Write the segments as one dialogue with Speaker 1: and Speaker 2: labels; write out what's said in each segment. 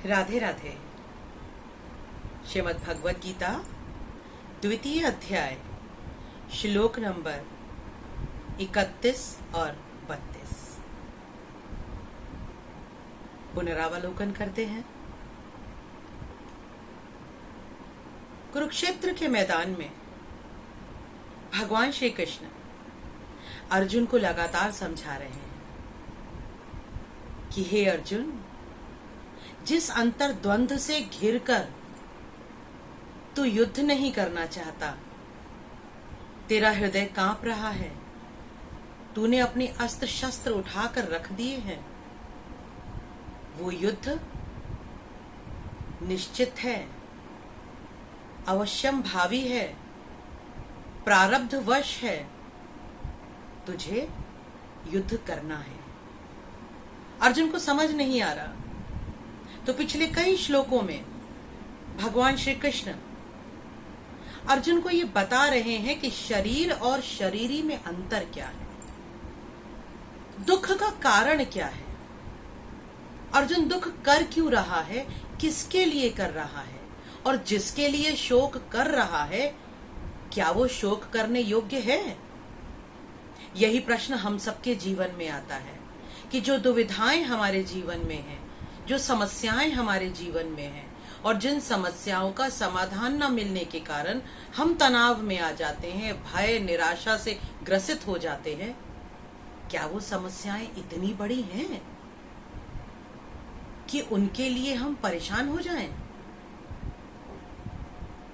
Speaker 1: राधे राधे। श्रीमद् भगवद गीता द्वितीय अध्याय श्लोक नंबर 31 और 32 पुनरावलोकन करते हैं। कुरुक्षेत्र के मैदान में भगवान श्री कृष्ण अर्जुन को लगातार समझा रहे हैं कि हे अर्जुन, जिस अंतर द्वंद्व से घिरकर तू युद्ध नहीं करना चाहता, तेरा हृदय कांप रहा है, तूने अपने अस्त्र शस्त्र उठाकर रख दिए हैं, वो युद्ध निश्चित है, अवश्यम भावी है, प्रारब्धवश है, तुझे युद्ध करना है। अर्जुन को समझ नहीं आ रहा, तो पिछले कई श्लोकों में भगवान श्री कृष्ण अर्जुन को ये बता रहे हैं कि शरीर और शरीरी में अंतर क्या है, दुख का कारण क्या है, अर्जुन दुख कर क्यों रहा है, किसके लिए कर रहा है, और जिसके लिए शोक कर रहा है क्या वो शोक करने योग्य है। यही प्रश्न हम सबके जीवन में आता है कि जो दुविधाएं हमारे जीवन में हैं, जो समस्याएं हमारे जीवन में हैं, और जिन समस्याओं का समाधान न मिलने के कारण हम तनाव में आ जाते हैं, भय निराशा से ग्रसित हो जाते हैं, क्या वो समस्याएं इतनी बड़ी हैं कि उनके लिए हम परेशान हो जाएं?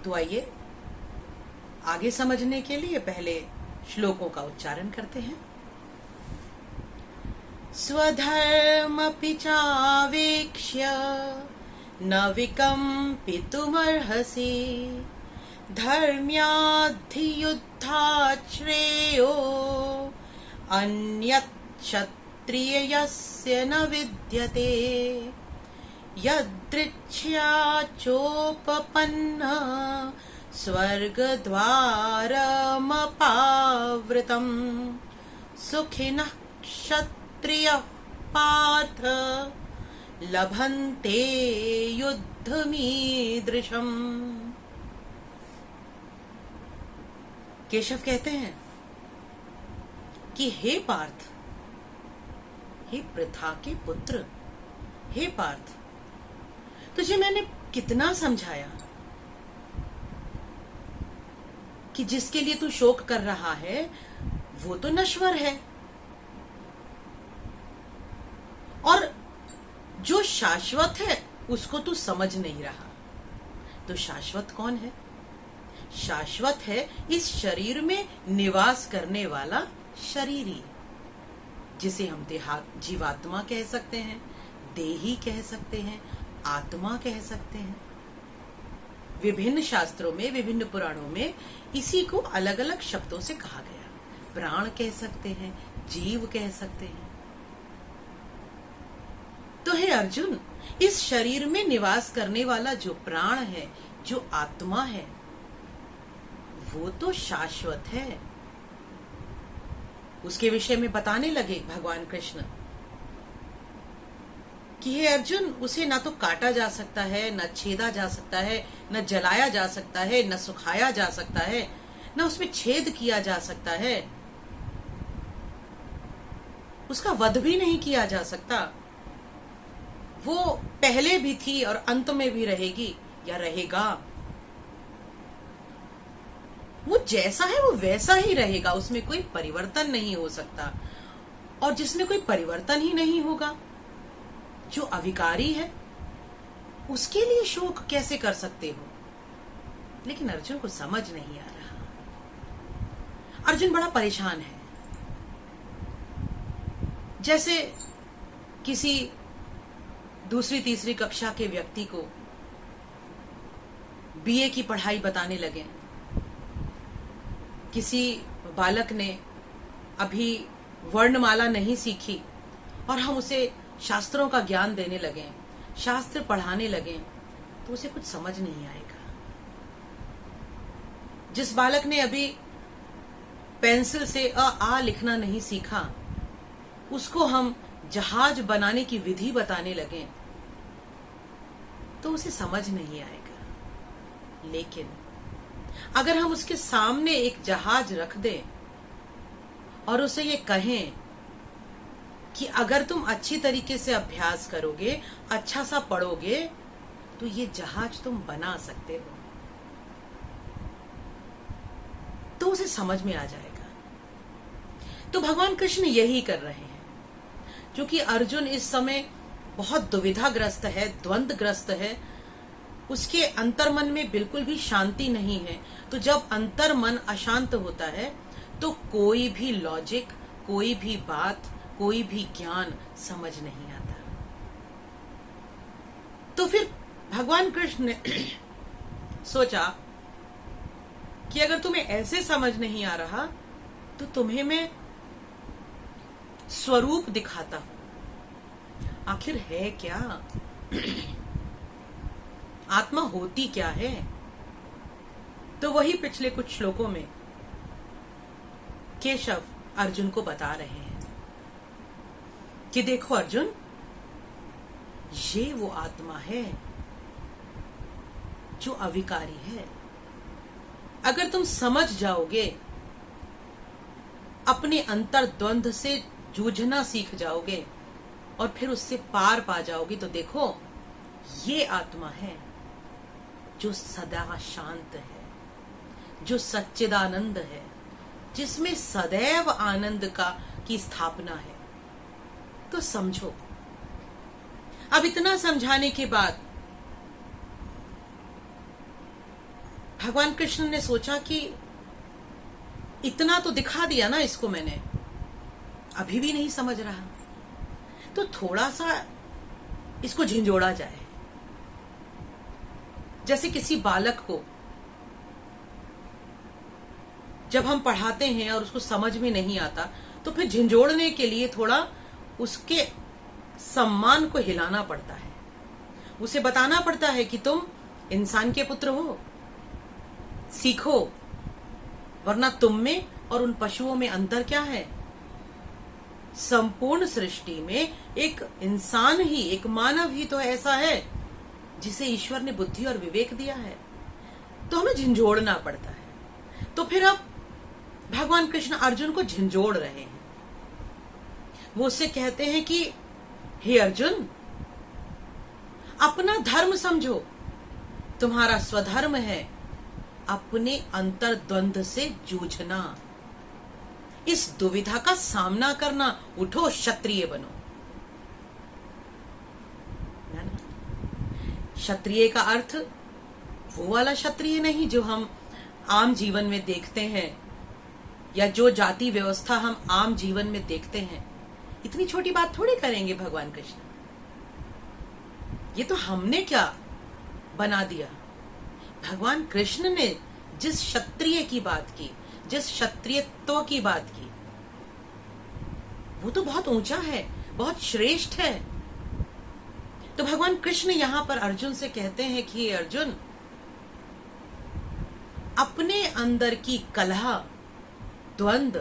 Speaker 1: तो आइए आगे समझने के लिए पहले श्लोकों का उच्चारण करते हैं। स्वधर्मपि चावेक्ष्य न विकम्पितुमर्हसि, धर्म्याद्धियुद्धात् श्रेयो अन्यत् क्षत्रियस्य न विद्यते, यदृच्छया चोपपन्नः स्वर्गद्वारमपावृतम्, सुखिनः क्षत्रियः पार्थ लभन्ते युद्धमीदृशम्। केशव कहते हैं कि हे पार्थ, हे पृथा के पुत्र, हे पार्थ, तुझे मैंने कितना समझाया कि जिसके लिए तू शोक कर रहा है वो तो नश्वर है, और जो शाश्वत है उसको तू समझ नहीं रहा। तो शाश्वत कौन है? शाश्वत है इस शरीर में निवास करने वाला शरीरी, जिसे हम जीवात्मा कह सकते हैं, देही कह सकते हैं, आत्मा कह सकते हैं। विभिन्न शास्त्रों में, विभिन्न पुराणों में इसी को अलग अलग शब्दों से कहा गया। प्राण कह सकते हैं, जीव कह सकते हैं। तो हे अर्जुन, इस शरीर में निवास करने वाला जो प्राण है, जो आत्मा है, वो तो शाश्वत है। उसके विषय में बताने लगे भगवान कृष्ण कि हे अर्जुन, उसे ना तो काटा जा सकता है, न छेदा जा सकता है, न जलाया जा सकता है, न सुखाया जा सकता है, न उसमें छेद किया जा सकता है, उसका वध भी नहीं किया जा सकता। वो पहले भी थी और अंत में भी रहेगी या रहेगा। वो जैसा है वो वैसा ही रहेगा, उसमें कोई परिवर्तन नहीं हो सकता। और जिसमें कोई परिवर्तन ही नहीं होगा, जो अविकारी है, उसके लिए शोक कैसे कर सकते हो? लेकिन अर्जुन को समझ नहीं आ रहा। अर्जुन बड़ा परेशान है। जैसे किसी दूसरी तीसरी कक्षा के व्यक्ति को बीए की पढ़ाई बताने लगे, किसी बालक ने अभी वर्णमाला नहीं सीखी और हम उसे शास्त्रों का ज्ञान देने लगे, शास्त्र पढ़ाने लगे, तो उसे कुछ समझ नहीं आएगा। जिस बालक ने अभी पेंसिल से अ आ लिखना नहीं सीखा, उसको हम जहाज बनाने की विधि बताने लगे तो उसे समझ नहीं आएगा। लेकिन अगर हम उसके सामने एक जहाज रख दें और उसे ये कहें कि अगर तुम अच्छी तरीके से अभ्यास करोगे, अच्छा सा पढ़ोगे, तो ये जहाज तुम बना सकते हो, तो उसे समझ में आ जाएगा। तो भगवान कृष्ण यही कर रहे हैं। क्योंकि अर्जुन इस समय बहुत दुविधाग्रस्त है, द्वंद्वग्रस्त है, उसके अंतर्मन में बिल्कुल भी शांति नहीं है। तो जब अंतर्मन अशांत होता है तो कोई भी लॉजिक, कोई भी बात, कोई भी ज्ञान समझ नहीं आता। तो फिर भगवान कृष्ण ने सोचा कि अगर तुम्हें ऐसे समझ नहीं आ रहा तो तुम्हें मैं स्वरूप दिखाता हूं। आखिर है क्या आत्मा, होती क्या है? तो वही पिछले कुछ श्लोकों में केशव अर्जुन को बता रहे हैं कि देखो अर्जुन, ये वो आत्मा है जो अविकारी है। अगर तुम समझ जाओगे, अपने अंतर द्वंद्व से जूझना सीख जाओगे और फिर उससे पार पा जाओगे, तो देखो ये आत्मा है जो सदा शांत है, जो सच्चिदानंद है, जिसमें सदैव आनंद की स्थापना है। तो समझो। अब इतना समझाने के बाद भगवान कृष्ण ने सोचा कि इतना तो दिखा दिया ना इसको मैंने, अभी भी नहीं समझ रहा, तो थोड़ा सा इसको झिंझोड़ा जाए। जैसे किसी बालक को जब हम पढ़ाते हैं और उसको समझ में नहीं आता, तो फिर झिंझोड़ने के लिए थोड़ा उसके सम्मान को हिलाना पड़ता है, उसे बताना पड़ता है कि तुम इंसान के पुत्र हो, सीखो, वरना तुम में और उन पशुओं में अंतर क्या है? संपूर्ण सृष्टि में एक इंसान ही, एक मानव ही तो ऐसा है जिसे ईश्वर ने बुद्धि और विवेक दिया है। तो हमें झिंझोड़ना पड़ता है। तो फिर अब भगवान कृष्ण अर्जुन को झिंझोड़ रहे हैं। वो उससे कहते हैं कि हे अर्जुन, अपना धर्म समझो, तुम्हारा स्वधर्म है अपने अंतर्द्वंद से जूझना, इस दुविधा का सामना करना। उठो, क्षत्रिय बनो। क्षत्रिय का अर्थ वो वाला क्षत्रिय नहीं जो हम आम जीवन में देखते हैं, या जो जाति व्यवस्था हम आम जीवन में देखते हैं। इतनी छोटी बात थोड़ी करेंगे भगवान कृष्ण। ये तो हमने क्या बना दिया। भगवान कृष्ण ने जिस क्षत्रिय की बात की, जिस क्षत्रियत्व की बात की, वो तो बहुत ऊंचा है, बहुत श्रेष्ठ है। तो भगवान कृष्ण यहां पर अर्जुन से कहते हैं कि अर्जुन, अपने अंदर की कलह, द्वंद्व,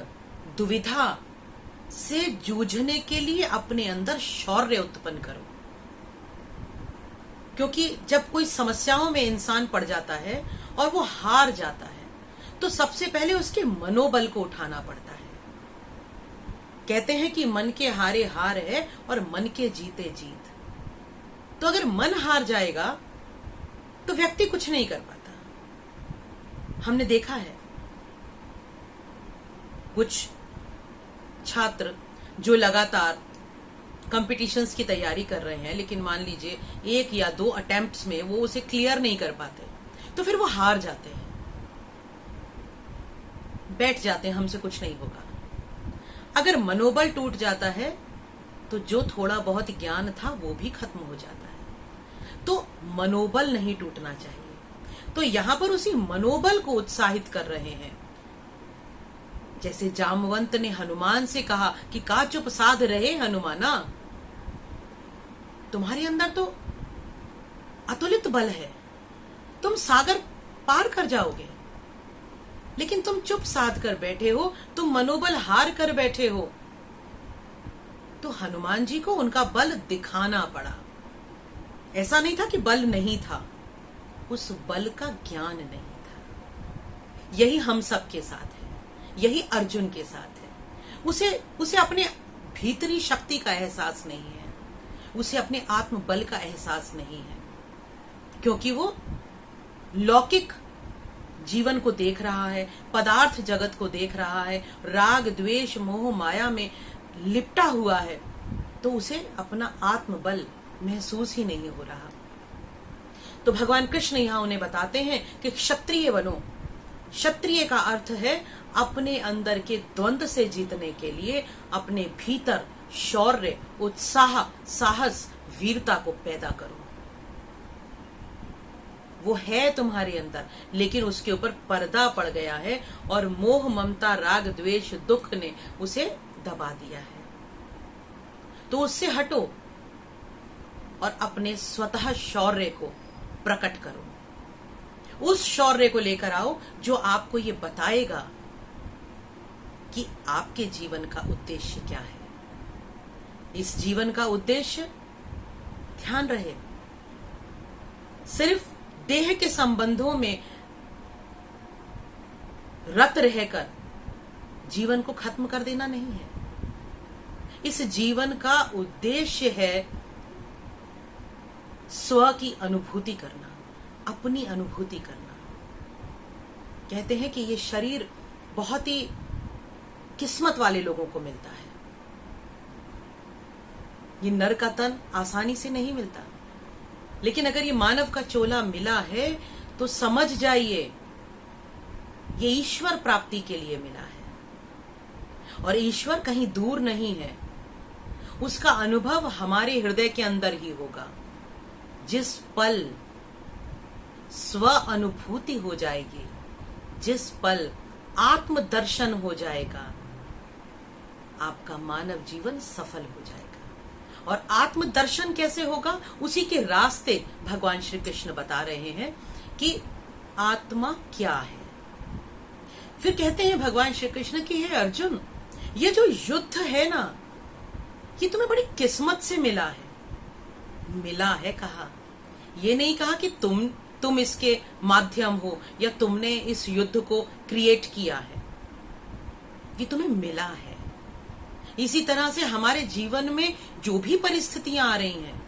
Speaker 1: दुविधा से जूझने के लिए अपने अंदर शौर्य उत्पन्न करो। क्योंकि जब कोई समस्याओं में इंसान पड़ जाता है और वो हार जाता है, तो सबसे पहले उसके मनोबल को उठाना पड़ता है। कहते हैं कि मन के हारे हार है और मन के जीते जीत। तो अगर मन हार जाएगा तो व्यक्ति कुछ नहीं कर पाता। हमने देखा है कुछ छात्र जो लगातार कॉम्पिटिशन्स की तैयारी कर रहे हैं, लेकिन मान लीजिए 1 या 2 अटेम्प्ट्स में वो उसे क्लियर नहीं कर पाते, तो फिर वो हार जाते हैं, बैठ जाते हैं, हमसे कुछ नहीं होगा। अगर मनोबल टूट जाता है तो जो थोड़ा बहुत ज्ञान था वो भी खत्म हो जाता है। तो मनोबल नहीं टूटना चाहिए। तो यहां पर उसी मनोबल को उत्साहित कर रहे हैं। जैसे जामवंत ने हनुमान से कहा कि का चुप साध रहे हनुमाना, तुम्हारे अंदर तो अतुलित बल है, तुम सागर पार कर जाओगे, लेकिन तुम चुप साध कर बैठे हो, तुम मनोबल हार कर बैठे हो। तो हनुमान जी को उनका बल दिखाना पड़ा। ऐसा नहीं था कि बल नहीं था, उस बल का ज्ञान नहीं था। यही हम सब के साथ है, यही अर्जुन के साथ है। उसे अपने भीतरी शक्ति का एहसास नहीं है, उसे अपने आत्म बल का एहसास नहीं है, क्योंकि वो लौकिक जीवन को देख रहा है, पदार्थ जगत को देख रहा है, राग द्वेष मोह माया में लिपटा हुआ है, तो उसे अपना आत्म बल महसूस ही नहीं हो रहा। तो भगवान कृष्ण यहां उन्हें बताते हैं कि क्षत्रिय बनो। क्षत्रिय का अर्थ है अपने अंदर के द्वंद से जीतने के लिए अपने भीतर शौर्य, उत्साह, साहस, वीरता को पैदा करो। वो है तुम्हारे अंदर, लेकिन उसके ऊपर पर्दा पड़ गया है और मोह ममता राग द्वेष दुख ने उसे दबा दिया है। तो उससे हटो और अपने स्वतः शौर्य को प्रकट करो। उस शौर्य को लेकर आओ जो आपको ये बताएगा कि आपके जीवन का उद्देश्य क्या है। इस जीवन का उद्देश्य, ध्यान रहे, सिर्फ देह के संबंधों में रत रहकर जीवन को खत्म कर देना नहीं है। इस जीवन का उद्देश्य है स्व की अनुभूति करना, अपनी अनुभूति करना। कहते हैं कि ये शरीर बहुत ही किस्मत वाले लोगों को मिलता है। ये नर का तन आसानी से नहीं मिलता, लेकिन अगर ये मानव का चोला मिला है तो समझ जाइए ये ईश्वर प्राप्ति के लिए मिला है। और ईश्वर कहीं दूर नहीं है, उसका अनुभव हमारे हृदय के अंदर ही होगा। जिस पल स्व अनुभूति हो जाएगी, जिस पल आत्म दर्शन हो जाएगा, आपका मानव जीवन सफल हो जाएगा। और आत्म दर्शन कैसे होगा, उसी के रास्ते भगवान श्री कृष्ण बता रहे हैं कि आत्मा क्या है। फिर कहते हैं भगवान श्री कृष्ण कि हे अर्जुन, ये जो युद्ध है ना, ये तुम्हें बड़ी किस्मत से मिला है। मिला है कहा, ये नहीं कहा कि तुम इसके माध्यम हो या तुमने इस युद्ध को क्रिएट किया है। ये तुम्हें मिला है। इसी तरह से हमारे जीवन में जो भी परिस्थितियां आ रही हैं,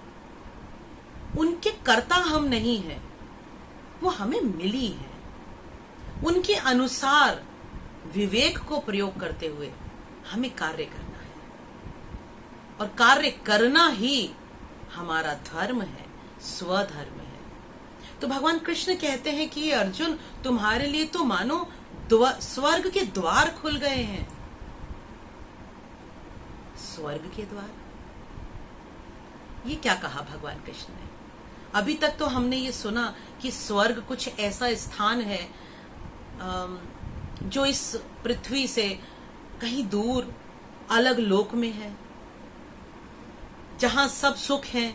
Speaker 1: उनके कर्ता हम नहीं हैं, वो हमें मिली है। उनके अनुसार विवेक को प्रयोग करते हुए हमें कार्य करना है। और कार्य करना ही हमारा धर्म है, स्वधर्म है। तो भगवान कृष्ण कहते हैं कि अर्जुन, तुम्हारे लिए तो मानो स्वर्ग के द्वार खुल गए हैं। स्वर्ग के द्वार, ये क्या कहा भगवान कृष्ण ने? अभी तक तो हमने ये सुना कि स्वर्ग कुछ ऐसा स्थान है जो इस पृथ्वी से कहीं दूर अलग लोक में है, जहां सब सुख है,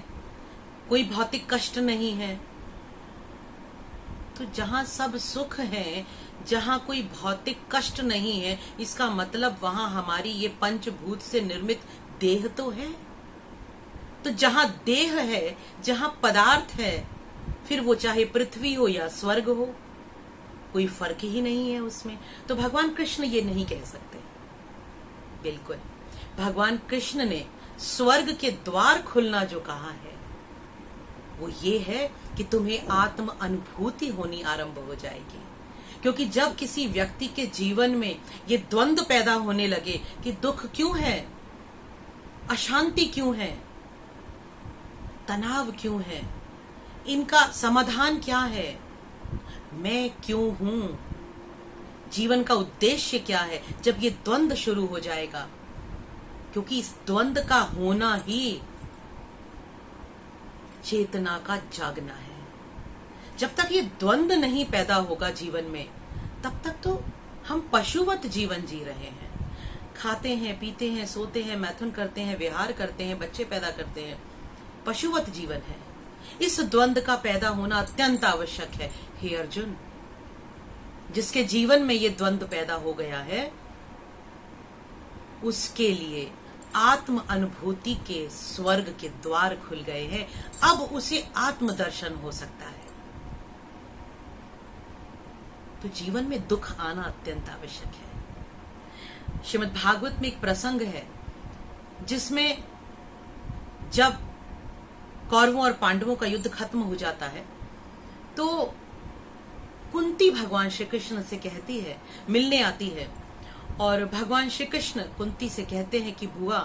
Speaker 1: कोई भौतिक कष्ट नहीं है। तो जहां सब सुख है, जहां कोई भौतिक कष्ट नहीं है, इसका मतलब वहां हमारी ये पंचभूत से निर्मित देह तो है। तो जहां देह है, जहां पदार्थ है, फिर वो चाहे पृथ्वी हो या स्वर्ग हो, कोई फर्क ही नहीं है उसमें। तो भगवान कृष्ण ये नहीं कह सकते। बिल्कुल, भगवान कृष्ण ने स्वर्ग के द्वार खुलना जो कहा है, वो ये है कि तुम्हें आत्म अनुभूति होनी आरंभ हो जाएगी। क्योंकि जब किसी व्यक्ति के जीवन में ये द्वंद्व पैदा होने लगे कि दुख क्यों है, अशांति क्यों है, तनाव क्यों है, इनका समाधान क्या है, मैं क्यों हूं, जीवन का उद्देश्य क्या है, जब ये द्वंद्व शुरू हो जाएगा, क्योंकि इस द्वंद्व का होना ही चेतना का जागना है। जब तक ये द्वंद्व नहीं पैदा होगा जीवन में, तब तक तो हम पशुवत जीवन जी रहे हैं। खाते हैं, पीते हैं, सोते हैं, मैथुन करते हैं, विहार करते हैं, बच्चे पैदा करते हैं, पशुवत जीवन है। इस द्वंद्व का पैदा होना अत्यंत आवश्यक है। हे अर्जुन, जिसके जीवन में ये द्वंद्व पैदा हो गया है, उसके लिए आत्म अनुभूति के स्वर्ग के द्वार खुल गए हैं। अब उसे आत्मदर्शन हो सकता है। तो जीवन में दुख आना अत्यंत आवश्यक है। श्रीमद् भागवत में एक प्रसंग है जिसमें जब कौरवों और पांडवों का युद्ध खत्म हो जाता है तो कुंती भगवान श्री कृष्ण से कहती है, मिलने आती है, और भगवान श्री कृष्ण कुंती से कहते हैं कि बुआ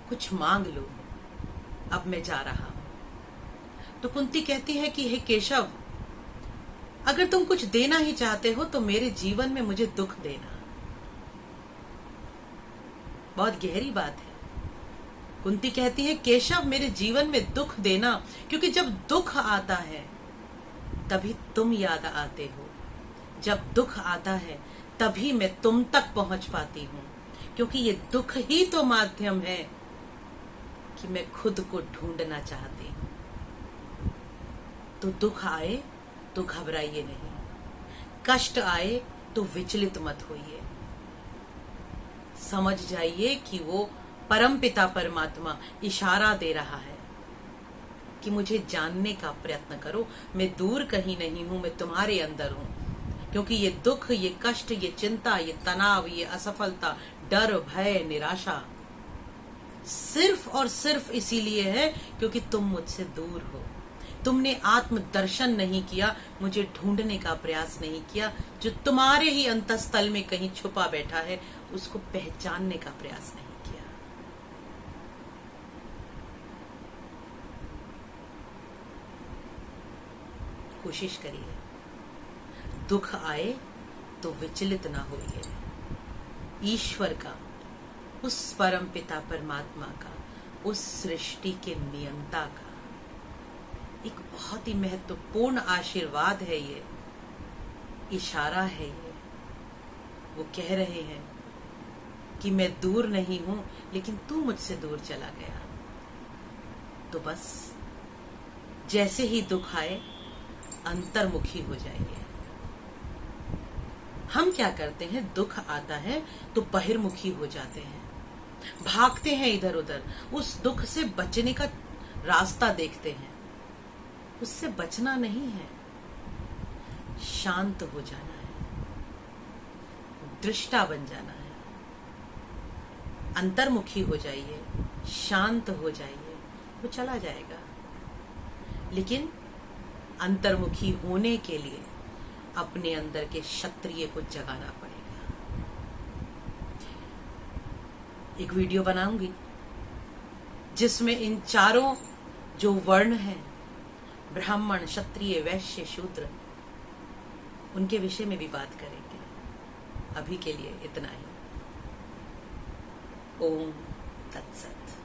Speaker 1: कुछ मांग लो, अब मैं जा रहा हूं। तो कुंती कहती है कि हे केशव, अगर तुम कुछ देना ही चाहते हो तो मेरे जीवन में मुझे दुख देना। बहुत गहरी बात है। कुंती कहती है केशव मेरे जीवन में दुख देना, क्योंकि जब दुख आता है तभी तुम याद आते हो। जब दुख आता है तभी मैं तुम तक पहुंच पाती हूं, क्योंकि ये दुख ही तो माध्यम है कि मैं खुद को ढूंढना चाहती हूं। तो दुख आए तो घबराइए नहीं, कष्ट आए तो विचलित मत होइए। समझ जाइए कि वो परमपिता परमात्मा इशारा दे रहा है कि मुझे जानने का प्रयत्न करो। मैं दूर कहीं नहीं हूं, मैं तुम्हारे अंदर हूं। क्योंकि ये दुख, ये कष्ट, ये चिंता, ये तनाव, ये असफलता, डर, भय, निराशा सिर्फ और सिर्फ इसीलिए है क्योंकि तुम मुझसे दूर हो। तुमने आत्मदर्शन नहीं किया, मुझे ढूंढने का प्रयास नहीं किया। जो तुम्हारे ही अंतःस्थल में कहीं छुपा बैठा है उसको पहचानने का प्रयास नहीं किया। कोशिश करिए, दुख आए तो विचलित ना होइए। ईश्वर का, उस परम पिता परमात्मा का, उस सृष्टि के नियंता का एक बहुत ही महत्वपूर्ण आशीर्वाद है। ये इशारा है। ये वो कह रहे हैं कि मैं दूर नहीं हूं, लेकिन तू मुझसे दूर चला गया। तो बस जैसे ही दुख आए अंतर्मुखी हो जाइए। हम क्या करते हैं, दुख आता है तो बहिर्मुखी हो जाते हैं, भागते हैं इधर उधर, उस दुख से बचने का रास्ता देखते हैं। उससे बचना नहीं है, शांत हो जाना है, दृष्टा बन जाना है। अंतर्मुखी हो जाइए, शांत हो जाइए, वो चला जाएगा। लेकिन अंतर्मुखी होने के लिए अपने अंदर के क्षत्रिय को जगाना पड़ेगा। एक वीडियो बनाऊंगी जिसमें इन चारों जो वर्ण हैं, ब्राह्मण, क्षत्रिय, वैश्य, शूद्र, उनके विषय में भी बात करेंगे। अभी के लिए इतना ही। ओम तत्सत।